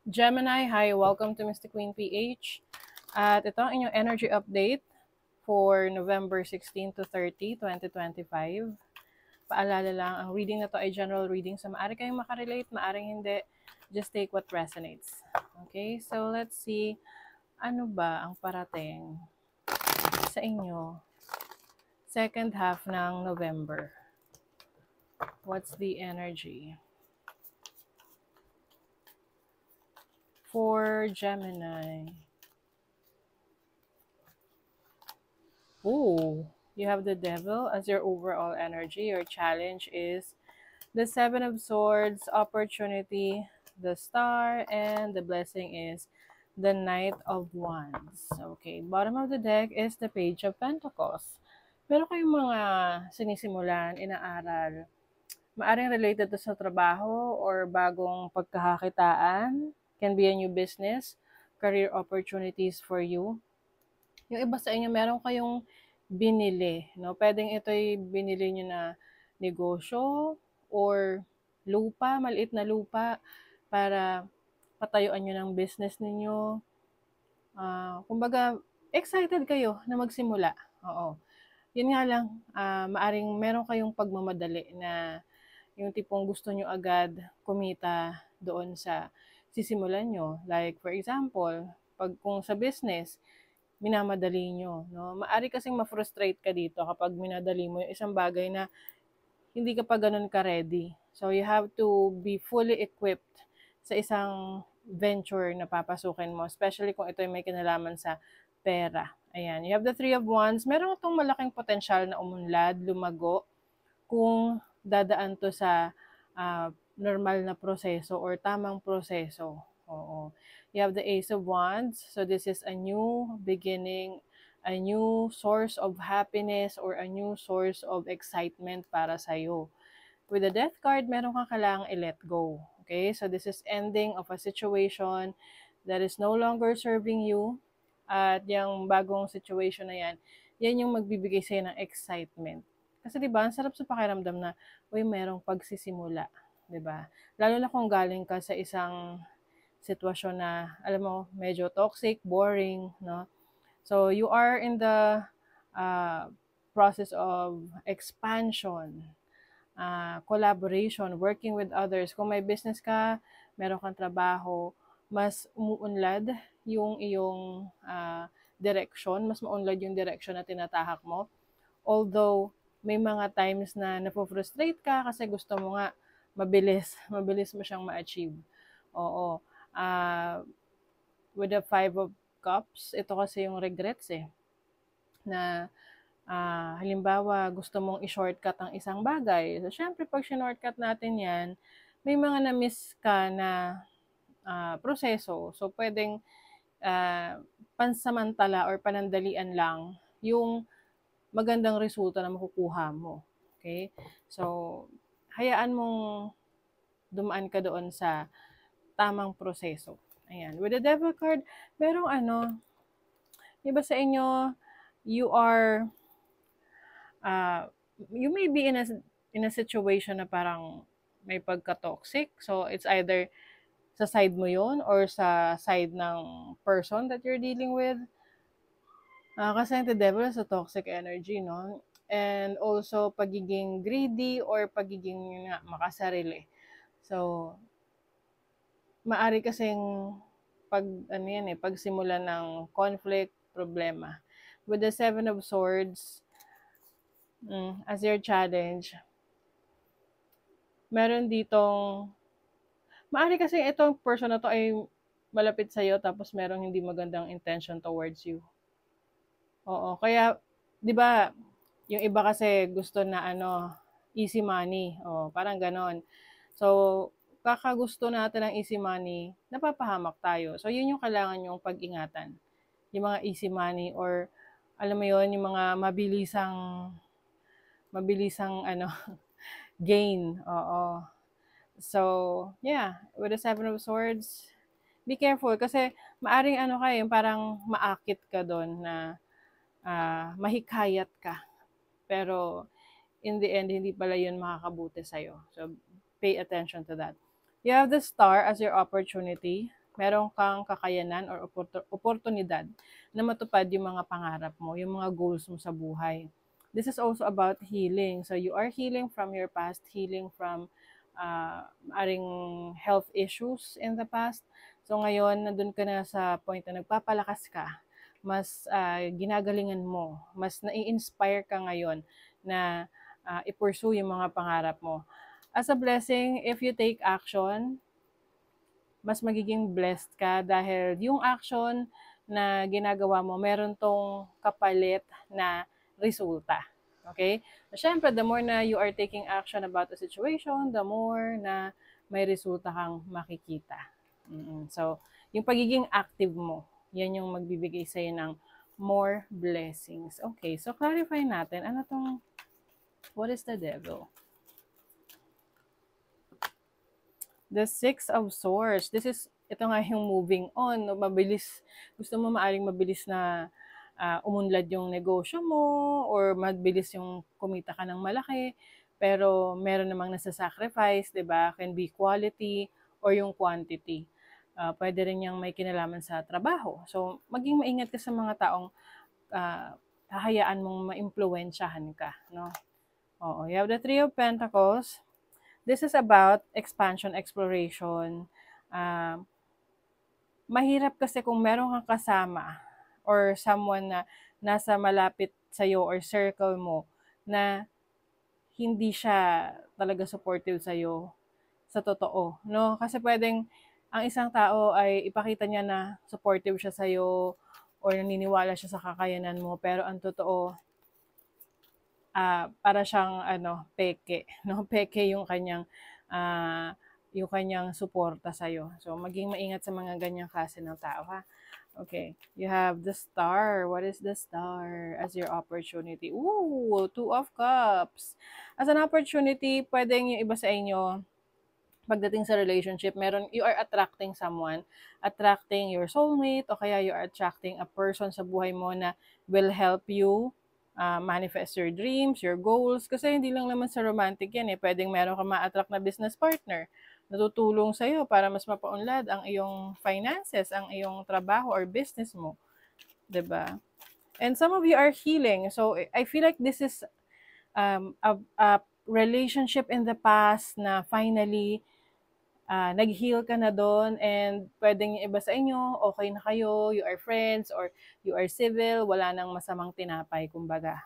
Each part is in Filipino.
Gemini, hi, welcome to Mystic Queen PH. At ito ang inyong energy update for November 16 to 30, 2025. Paalala lang, ang reading na to ay general reading, so maaari kayong makarelate, maaring hindi. Just take what resonates. Okay, so let's see, ano ba ang parating sa inyo second half ng November? What's the energy? For Gemini. Ooh, you have the devil as your overall energy. Your challenge is the Seven of Swords, opportunity, the star, and the blessing is the Knight of Wands. Okay, bottom of the deck is the Page of Pentacles. Meron kayong mga sinisimulan, inaaral. Maaring related to sa trabaho or bagong pagkakakitaan. Can be a new business, career opportunities for you. Yung iba sa inyo, meron kayong binili, no? Pwedeng ito'y binili nyo na negosyo or lupa, maliit na lupa para patayuan nyo ng business ninyo. Kumbaga, excited kayo na magsimula. Oo. Yun nga lang, maaring meron kayong pagmamadali na yung tipong gusto nyo agad kumita doon sa sisimulan nyo. Like, for example, kung sa business, minamadali nyo, no? Maari kasing ma-frustrate ka dito kapag minadali mo yung isang bagay na hindi ka pa ganun ka-ready. So, you have to be fully equipped sa isang venture na papasukin mo, especially kung ito may kinalaman sa pera. Ayan, you have the Three of Wands. Meron itong malaking potensyal na umunlad, lumago, kung dadaan to sa normal na proseso or tamang proseso. Oo. You have the Ace of Wands. So this is a new beginning, a new source of happiness or a new source of excitement para sa'yo. With the Death card, meron kang kailangang i-let go. Okay? So this is ending of a situation that is no longer serving you. At yung bagong situation na yan, yan yung magbibigay sa'yo ng excitement. Kasi 'di ba, ang sarap sa pakiramdam na uy, merong pagsisimula, 'di ba? Lalo na kung galing ka sa isang sitwasyon na alam mo medyo toxic, boring, no? So you are in the uh, process of expansion, collaboration, working with others. Kung may business ka, meron kang trabaho, mas umuunlad yung iyong direction, mas maunlad yung direction na tinatahak mo. Although, may mga times na napofrustrate ka kasi gusto mo nga mabilis mo siyang ma-achieve. Oo. With the Five of Cups, ito kasi yung regrets na halimbawa gusto mong i-shortcut ang isang bagay. So, syempre pag shortcut natin yan, may mga na-miss ka na proseso. So, pwedeng pansamantala or panandalian lang yung magandang resulta na makukuha mo. Okay? So, hayaan mong dumaan ka doon sa tamang proseso. Ayan. With the Devil card, merong iba sa inyo, you are, you may be in a situation na parang may pagka-toxic. So, it's either sa side mo yon or sa side ng person that you're dealing with. Kasi the devil is a toxic energy, no? And also, pagiging greedy or pagiging makasarili. So, maari kasing pagsimulan ng conflict, problema. With the Seven of Swords, as your challenge, meron ditong, maari kasi itong person na to ay malapit sa'yo tapos merong hindi magandang intention towards you. Oo, kaya, di ba, yung iba kasi gusto na easy money. O, parang ganon. So, kakagusto natin ng easy money, napapahamak tayo. So, yun yung kailangan yung pag-ingatan. Yung mga easy money or, alam mo yun, yung mga mabilisang gain. Oo. So, yeah, with the Seven of Swords, be careful kasi maaring yung parang maakit ka doon na mahikayat ka. Pero, in the end, hindi pala yun makakabuti sa'yo. So, pay attention to that. You have the Star as your opportunity. Meron kang kakayanan or oportunidad na matupad yung mga pangarap mo, yung mga goals mo sa buhay. This is also about healing. So you are healing from your past, healing from maaring health issues in the past. So ngayon, nandun ka na sa point na nagpapalakas ka, mas ginagalingan mo, mas nai-inspire ka ngayon na i-pursue yung mga pangarap mo. As a blessing, if you take action, mas magiging blessed ka dahil yung action na ginagawa mo, meron tong kapalit na resulta. Okay? Siyempre, the more na you are taking action about the situation, the more na may resulta kang makikita. So, yung pagiging active mo, yan yung magbibigay sa'yo ng more blessings. Okay, so clarify natin, ano tong, what is the devil? The Six of Swords. Ito nga yung moving on. No? Mabilis, gusto mo maaring mabilis na umunlad yung negosyo mo or mabilis yung kumita ka ng malaki. Pero meron namang nasa-sacrifice, di ba? Can be quality or yung quantity. Pwede rin yung may kinalaman sa trabaho. So, maging maingat ka sa mga taong hahayaan mong maimpluwensyahan ka. No? Oo. You have the Three of Pentacles. This is about expansion, exploration. Mahirap kasi kung meron kang kasama or someone na nasa malapit sa'yo or circle mo na hindi siya talaga supportive sa'yo sa totoo. No? Kasi pwedeng ang isang tao ay ipakita niya na supportive siya sa'yo or naniniwala siya sa kakayanan mo. Pero ang totoo, para siyang peke, no? Peke yung kanyang suporta sa iyo. So maging maingat sa mga ganyang klase ng tao, ha. Okay, you have the Star. What is the Star as your opportunity? Ooh, Two of Cups. As an opportunity, pwedeng yung iba sa inyo, pagdating sa relationship, you are attracting someone, attracting your soulmate, o kaya you are attracting a person sa buhay mo na will help you manifest your dreams, your goals. Kasi hindi lang naman sa romantic yan eh. Pwedeng meron ka ma-attract na business partner na tutulong sa'yo para mas mapaunlad ang iyong finances, ang iyong trabaho or business mo. 'Di ba? And some of you are healing. So, I feel like this is a relationship in the past na finally nag-heal ka na doon and pwedeng yung iba sa inyo, okay na kayo, you are friends or you are civil, wala nang masamang tinapay, kumbaga.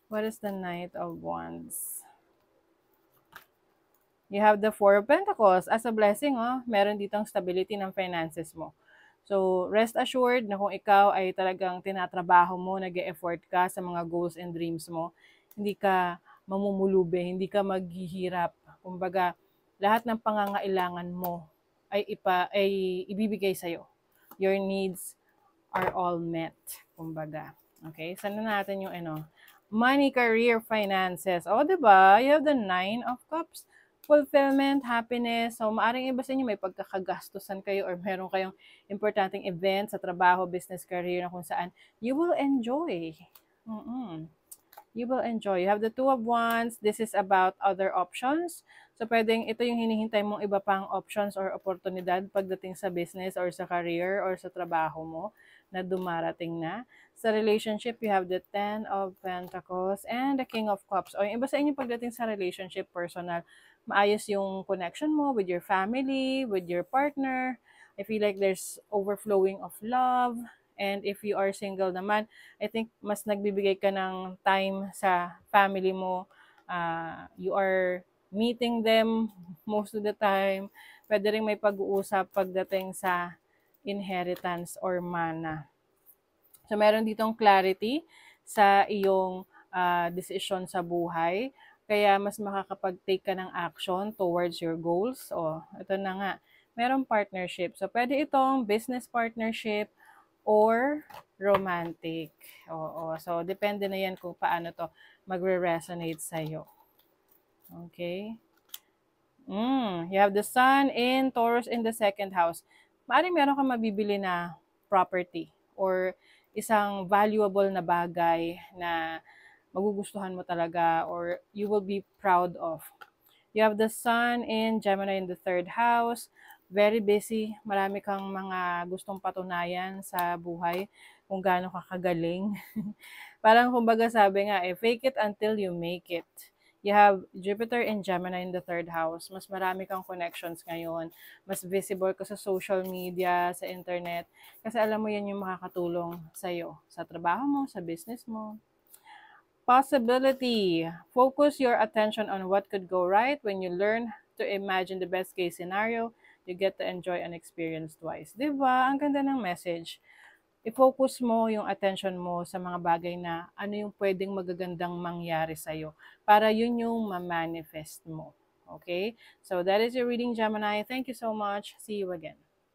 What is the Knight of Wands? You have the Four of Pentacles. As a blessing, meron ditong stability ng finances mo. So, rest assured na kung ikaw ay talagang tinatrabaho mo, nag-e-effort ka sa mga goals and dreams mo, hindi ka mamumulube, hindi ka maghihirap. Kumbaga, lahat ng pangangailangan mo ay ibibigay sa'yo. Your needs are all met. Kumbaga. Okay? Sana natin yung money, career, finances. O, diba? You have the Nine of Cups. Fulfillment, happiness. So, maaring iba sa inyo may pagkakagastusan kayo or meron kayong importanteng event sa trabaho, business, career na kung saan you will enjoy. You will enjoy. You have the Two of Wands. This is about other options. So, pwedeng ito yung hinihintay mong iba pang options or oportunidad pagdating sa business or sa career or sa trabaho mo na dumarating na. Sa relationship, you have the Ten of Pentacles and the King of Cups. O yung iba sa inyo pagdating sa relationship, personal, maayos yung connection mo with your family, with your partner. I feel like there's overflowing of love. And if you are single naman, I think mas nagbibigay ka ng time sa family mo. You are meeting them most of the time. Pwede rin may pag-uusap pagdating sa inheritance or mana. So, meron ditong clarity sa iyong decision sa buhay. Kaya mas makakapag-take ka ng action towards your goals. O, ito na nga. Merong partnership. So, pwede itong business partnership or romantic. Oo. So, depende na yan kung paano to magre-resonate sa'yo. Okay? You have the Sun in Taurus in the second house. Maaaring meron kang mabibili na property or isang valuable na bagay na magugustuhan mo talaga or you will be proud of. You have the Sun in Gemini in the third house. very busy, marami kang mga gustong patunayan sa buhay, kung gaano ka kagaling. Parang kumbaga sabi nga fake it until you make it. You have Jupiter and Gemini in the third house. Mas marami kang connections ngayon. Mas visible ka sa social media, sa internet. Kasi alam mo yan yung makakatulong sa'yo. Sa trabaho mo, sa business mo. Possibility. Focus your attention on what could go right. When you learn to imagine the best case scenario, you get to enjoy an experience twice. Diba? Ang ganda ng message. I-focus mo yung attention mo sa mga bagay na ano yung pwedeng magagandang mangyari sa'yo para yun yung ma-manifest mo. Okay? So that is your reading, Gemini. Thank you so much. See you again.